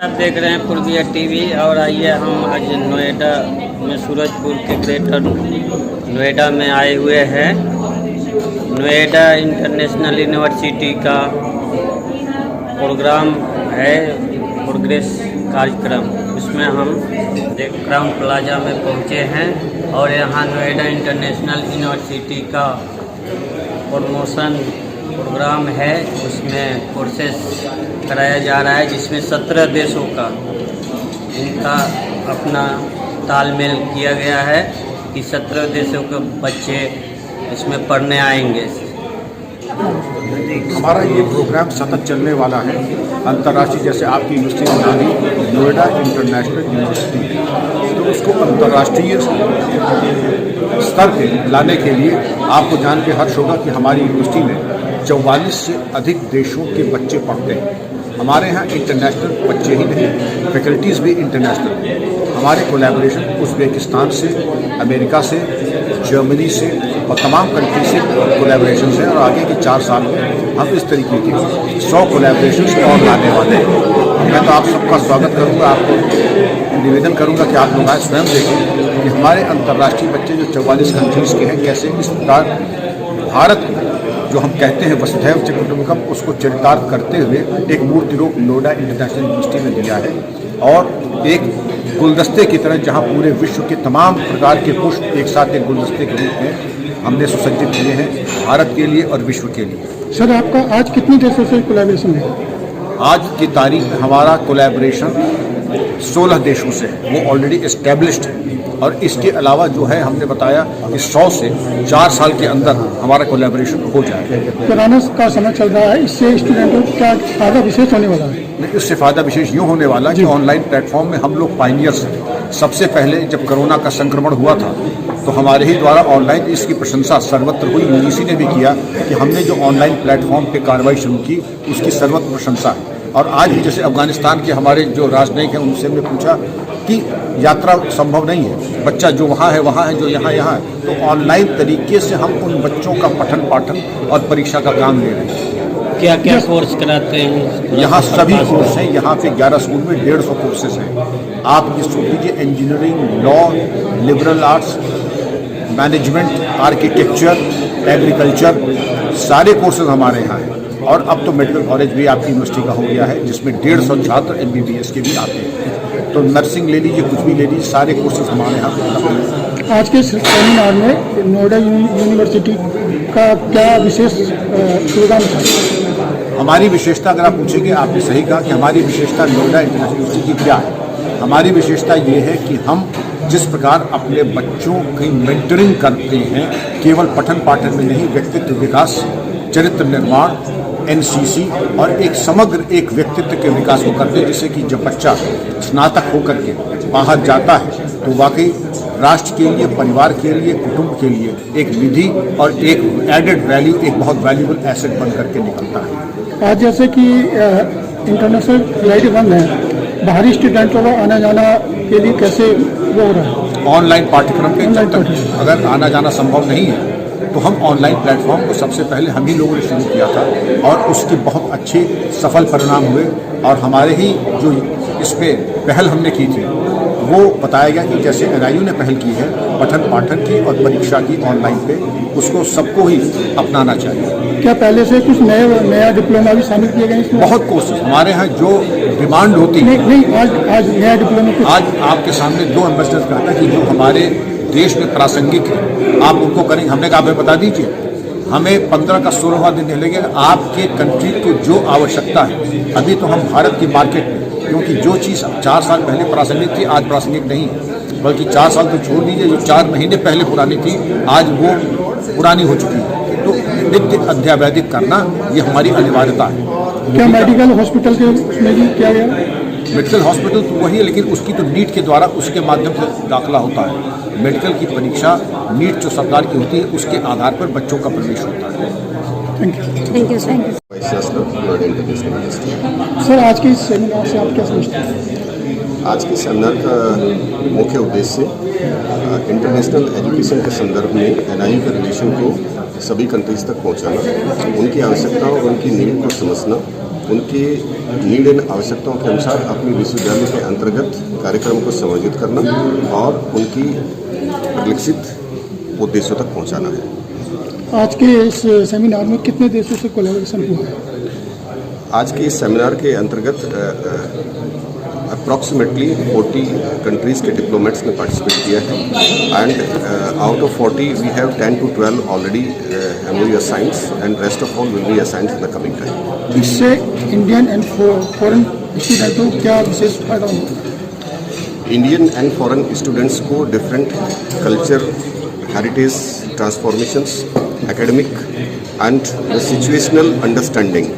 आप देख रहे हैं पूर्विया टीवी और आइए हम आज नोएडा में सूरजपुर के ग्रेटर नोएडा में आए हुए हैं। नोएडा इंटरनेशनल यूनिवर्सिटी का प्रोग्राम है, प्रोग्रेस कार्यक्रम। इसमें हम क्राउन प्लाजा में पहुंचे हैं और यहाँ नोएडा इंटरनेशनल यूनिवर्सिटी का प्रमोशन प्रोग्राम है, उसमें कोर्सेस कराया जा रहा है, जिसमें 17 देशों का इनका अपना तालमेल किया गया है कि 17 देशों के बच्चे इसमें पढ़ने आएंगे। हमारा ये प्रोग्राम सतत चलने वाला है। अंतर्राष्ट्रीय, जैसे आपकी यूनिवर्सिटी बना दी नोएडा इंटरनेशनल यूनिवर्सिटी, तो उसको अंतर्राष्ट्रीय स्तर पे लाने के लिए आपको जान के हर्ष होगा कि हमारी यूनिवर्सिटी में 44 से अधिक देशों के बच्चे पढ़ते हैं। हमारे यहाँ इंटरनेशनल बच्चे ही नहीं, फैकल्टीज़ भी इंटरनेशनल हैं। हमारे कोलैबोरेशन उज़्बेकिस्तान से, अमेरिका से, जर्मनी से और तमाम कंट्री से कोलैबोरेशन है और आगे के 4 साल में हम इस तरीके के 100 कोलैबोरेशन और लाने वाले हैं। मैं तो आप सबका स्वागत करूँगा, आपको निवेदन करूँगा कि आप लोग आज स्वयं देखें कि हमारे अंतर्राष्ट्रीय बच्चे जो 44 कंट्रीज़ के हैं कैसे इस प्रकार भारत जो हम कहते हैं वसुधैव कुटुंबकम, उसको चरितार्थ करते हुए एक मूर्ति रूप नोएडा इंटरनेशनल यूनिवर्सिटी में दिया है और एक गुलदस्ते की तरह जहां पूरे विश्व के तमाम प्रकार के पुष्प एक साथ एक गुलदस्ते के रूप में हमने सुसज्जित किए हैं भारत के लिए और विश्व के लिए। सर, आपका आज कितनी देशों से कोलैबोरेशन है? आज की तारीख हमारा कोलैबोरेशन 16 देशों से है, वो ऑलरेडी एस्टेब्लिश्ड है और इसके अलावा जो है हमने बताया कि 100 से 4 साल के अंदर हमारा कोलैबोरेशन हो जाएगा। कोरोना का समय चल रहा है, इससे स्टूडेंटों को क्या फायदा विशेष होने वाला है? इससे फायदा विशेष यूँ होने वाला कि ऑनलाइन प्लेटफॉर्म में हम लोग पायनियर्स थे। सबसे पहले जब कोरोना का संक्रमण हुआ था तो हमारे ही द्वारा ऑनलाइन इसकी प्रशंसा सर्वत्र हुई। यूजीसी ने भी किया कि हमने जो ऑनलाइन प्लेटफॉर्म पे कार्रवाई शुरू की उसकी सर्वत्र प्रशंसा है। और आज भी जैसे अफगानिस्तान के हमारे जो राजनयिक हैं उनसे हमने पूछा कि यात्रा संभव नहीं है, बच्चा जो वहाँ है, जो यहाँ है, तो ऑनलाइन तरीके से हम उन बच्चों का पठन पाठन और परीक्षा का काम ले रहे हैं। क्या क्या कोर्स कराते हैं? यहाँ सभी कोर्स हैं। यहाँ पे 11 स्कूल में 150 कोर्सेज हैं। आप ये सोच लीजिए, engineering, law, liberal arts, management, architecture, agriculture, सारे कोर्सेज हमारे यहाँ हैं। और अब तो मेडिकल कॉलेज भी आपकी यूनिवर्सिटी का हो गया है जिसमें 150 छात्र MBBS के भी आते हैं। तो नर्सिंग ले लीजिए, कुछ भी ले लीजिए, सारे कोर्सेज हमारे यहाँ पे। आज के सेमिनार में नोएडा यूनिवर्सिटी का क्या विशेष प्रोग्राम था? हमारी विशेषता अगर आप पूछेंगे, आपने सही कहा कि हमारी विशेषता नोएडा इंटरनेशनल यूनिवर्सिटी क्या है। हमारी विशेषता ये है कि हम जिस प्रकार अपने बच्चों की मेंटरिंग करते हैं, केवल पठन पाठन में नहीं, व्यक्तित्व विकास, चरित्र निर्माण, NCC और एक समग्र एक व्यक्तित्व के विकास को करते हैं, जिससे कि जब बच्चा स्नातक होकर के बाहर जाता है तो वाकई राष्ट्र के लिए, परिवार के लिए, कुटुंब के लिए एक निधि और एक एडेड वैल्यू, एक बहुत वैल्यूबल एसेट बन करके निकलता है। आज जैसे कि इंटरनेशनल फ्लाइट बंद है, बाहरी स्टूडेंटों को आना जाना के लिए कैसे वो हो रहा है? ऑनलाइन पाठ्यक्रम पे जब तक अगर आना जाना संभव नहीं है तो हम ऑनलाइन प्लेटफॉर्म को सबसे पहले हम ही लोगों ने शुरू किया था और उसके बहुत अच्छे सफल परिणाम हुए। और हमारे ही जो इस पे पहल हमने की थी वो बताया गया कि जैसे NIU ने पहल की है पठन पाठन की और परीक्षा की ऑनलाइन पे, उसको सबको ही अपनाना चाहिए। क्या पहले से कुछ नया डिप्लोमा भी शामिल किए गए इसमें? बहुत कोर्सेज हमारे यहाँ जो डिमांड होती है। नहीं, आज नया डिप्लोमा आज आपके सामने 2 एम्बेसडर कहता है कि जो हमारे देश में प्रासंगिक है आप उनको करेंगे। हमने कहा हमें बता दीजिए, हमें 15 का 16वां दिन लगेगा। आपके कंट्री को जो आवश्यकता है, अभी तो हम भारत की मार्केट में, क्योंकि जो चीज़ 4 साल पहले प्रासंगिक थी आज प्रासंगिक नहीं है, बल्कि 4 साल तो छोड़ दीजिए, जो 4 महीने पहले पुरानी थी आज वो पुरानी हो चुकी है। तो नित्य अध्यावैधिक करना ये हमारी अनिवार्यता है। क्या मेडिकल हॉस्पिटल के में भी किया गया? मेडिकल हॉस्पिटल तो वही है, लेकिन उसकी तो नीट के द्वारा उसके माध्यम से दाखिला होता है। मेडिकल की परीक्षा नीट जो सरकार की होती है उसके आधार पर बच्चों का प्रवेश होता है। Thank you sir. Vice chancellor Noida international university. Sir, आज के इस सेमिनार से आप क्या समझते हैं? आज के सेमिनार का मुख्य उद्देश्य इंटरनेशनल एजुकेशन के संदर्भ में NIU के रिलेशन को सभी कंट्रीज तक पहुंचाना, उनकी आवश्यकताओं और उनकी नीड को समझना उनके नीड एंड आवश्यकताओं के अनुसार अपनी विश्वविद्यालय के अंतर्गत कार्यक्रम को समायोजित करना और उनकी परिलक्षित उद्देश्यों तक पहुंचाना है। आज के इस सेमिनार में कितने देशों से कोलैबोरेशन हुआ है? आज के इस सेमिनार के अंतर्गत अप्रॉक्सीमेटली 40 कंट्रीज़ के डिप्लोमेट्स ने पार्टिसिपेट किया है and out of 40 we have 10 to 12 already MOU assigned and rest of all will be assigned in the coming time. इससे इंडियन एंड फॉरेन स्टूडेंटों को क्या विशेष फायदा होगा? इंडियन एंड फॉरेन स्टूडेंट्स को different culture, heritage transformations, academic and the situational understanding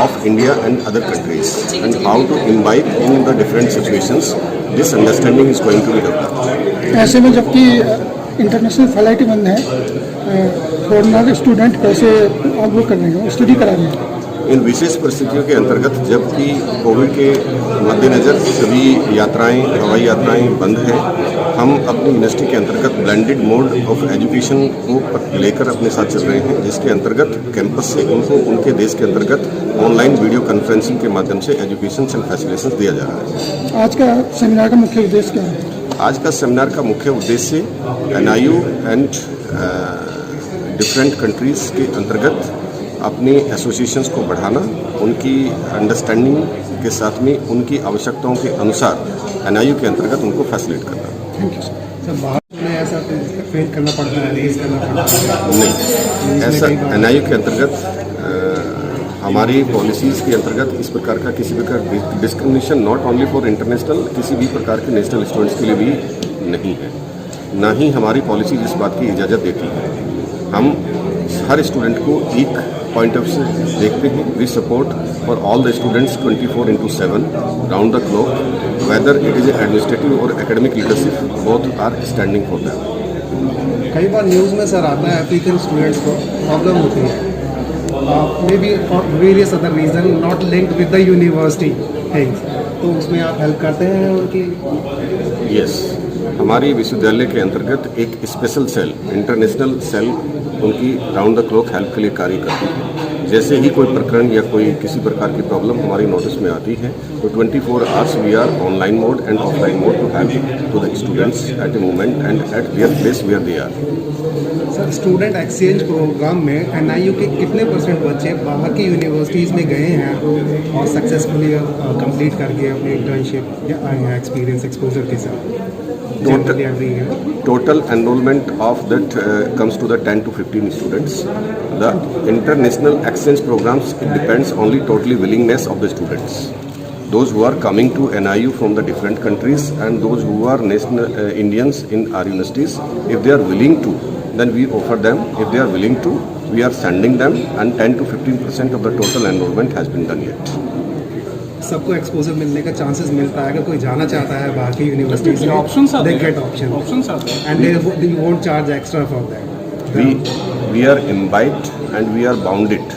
of India and other countries and how to imbibe in the different situations, this understanding is going to be developed. ऐसे में जबकि international flight बंद है, foreigner student कैसे आप वो कर रहे हैं, स्टडी करा रहे हैं? इन विशेष परिस्थितियों के अंतर्गत जबकि कोविड के मद्देनज़र सभी यात्राएं, हवाई यात्राएं बंद हैं, हम अपनी यूनिवर्सिटी के अंतर्गत ब्लेंडेड मोड ऑफ एजुकेशन को लेकर अपने साथ चल रहे हैं, जिसके अंतर्गत कैंपस से उनको उनके देश के अंतर्गत ऑनलाइन वीडियो कॉन्फ्रेंसिंग के माध्यम से एजुकेशन एंड फैसिलिटेशन दिया जा रहा है। आज का सेमिनार का मुख्य उद्देश्य क्या है? आज का सेमिनार का मुख्य उद्देश्य NIU एंड डिफरेंट कंट्रीज़ के अंतर्गत अपनी एसोसिएशंस को बढ़ाना, उनकी अंडरस्टैंडिंग के साथ में उनकी आवश्यकताओं के अनुसार NIU के अंतर्गत उनको फैसिलिटेट करना। Thank you sir. बाहर में ऐसा फेल करना पड़ता है, रेस करना पड़ता है? नहीं, ऐसा NIU के अंतर्गत हमारी पॉलिसीज़ के अंतर्गत इस प्रकार का किसी प्रकार discrimination not only for international, किसी भी प्रकार के नेशनल स्टूडेंट्स के लिए भी नहीं है। ना ही हमारी पॉलिसी इस बात की इजाज़त देती है। हम हर स्टूडेंट को एक पॉइंट ऑफ से देखते हैं। We support for all the students 24/7 round the clock, whether it is administrative और academic leadership, both are standing for them. कई बार न्यूज़ में सर आता है अफ्रीकन स्टूडेंट्स को प्रॉब्लम होती है, maybe for various other reason not linked with the university things, तो उसमें आप हेल्प करते हैं उनकी? यस, हमारी विश्वविद्यालय के अंतर्गत एक स्पेशल सेल, इंटरनेशनल सेल उनकी राउंड द क्लॉक हेल्प के लिए कार्य करती है। जैसे ही कोई प्रकरण या कोई किसी प्रकार की प्रॉब्लम हमारी नोटिस में आती है तो 24 hours we are online mode and offline mode to help to the students at a moment and at their place where they are. Sir, student exchange program में NIU के कितने % बच्चे बाहर की यूनिवर्सिटीज़ में गए हैं और सक्सेसफुली कंप्लीट करके अपने इंटर्नशिप या आए हैं एक्सपीरियंस एक्सपोजर के साथ? Total enrollment of that comes to the 10 to 15 students. The international exchange programs, it depends only totally willingness of the students. Those who are coming to NIU from the different countries and those who are national Indians in our universities, if they are willing to, then we offer them. If they are willing to, we are sending them, and 10 to 15% of the total enrollment has been done yet. सबको exposure मिलने का chances मिलता है? अगर कोई जाना चाहता है बाहर की यूनिवर्सिटीज में, they get option and they won't charge extra for that. We are imbibed and we are bounded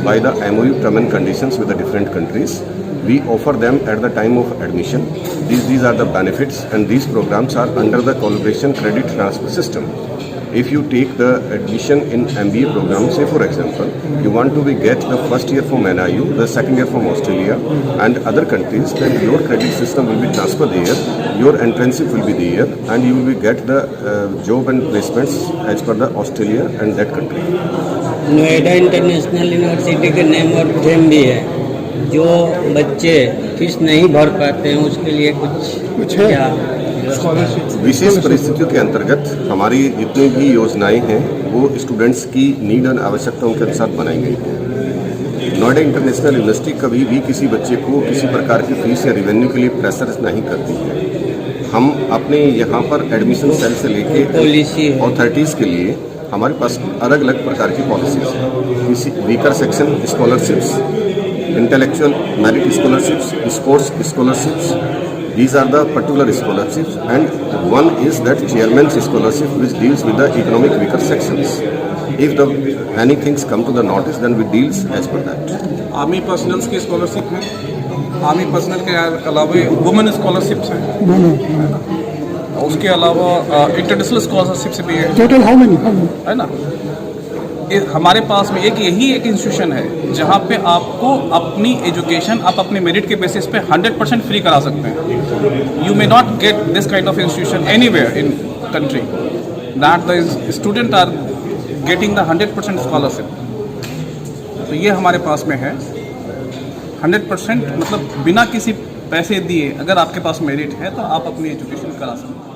by the MOU terms and conditions with the different countries. We offer them at the time of admission. These are the benefits, and these programs are under the collaboration credit transfer system. If you take the admission in MBA program, say for example, you want to get the first year from NIU, the second year from Australia and other countries, then your credit system will be transferred there, your entranceship will be there, and you will get the job and placements as per the Australia and that country. Noida international university के name और fame भी है। जो बच्चे fees नहीं भर पाते हैं उसके लिए कुछ क्या विशेष परिस्थितियों के अंतर्गत हमारी जितनी भी योजनाएं हैं वो स्टूडेंट्स की नीड और आवश्यकताओं के अनुसार बनाई गई हैं। नोएडा इंटरनेशनल यूनिवर्सिटी कभी भी किसी बच्चे को किसी प्रकार की फीस या रेवेन्यू के लिए प्रेशर नहीं करती है। हम अपने यहाँ पर एडमिशन सेल से लेके अथॉरिटीज़ के लिए हमारे पास अलग अलग प्रकार की पॉलिसीज हैं। किसी weaker section scholarships, intellectual merit scholarships, sports scholarships, these are the particular scholarships, and one is that chairman's scholarship which deals with the economic weaker sections. If the any things come to the notice, then we deals as per that. Army personnels की scholarship है, army personnel के अलावा women scholarships हैं, उसके अलावा international scholarships भी है। Total how many है ना? हमारे पास में यही एक इंस्टीट्यूशन है जहाँ पे आपको अपनी एजुकेशन आप अपने मेरिट के बेसिस पे 100% फ्री करा सकते हैं। You may not get this kind of institution anywhere in country that the student are getting the 100% scholarship. तो ये हमारे पास में है 100%, मतलब बिना किसी पैसे दिए अगर आपके पास मेरिट है तो आप अपनी एजुकेशन करा सकते हैं।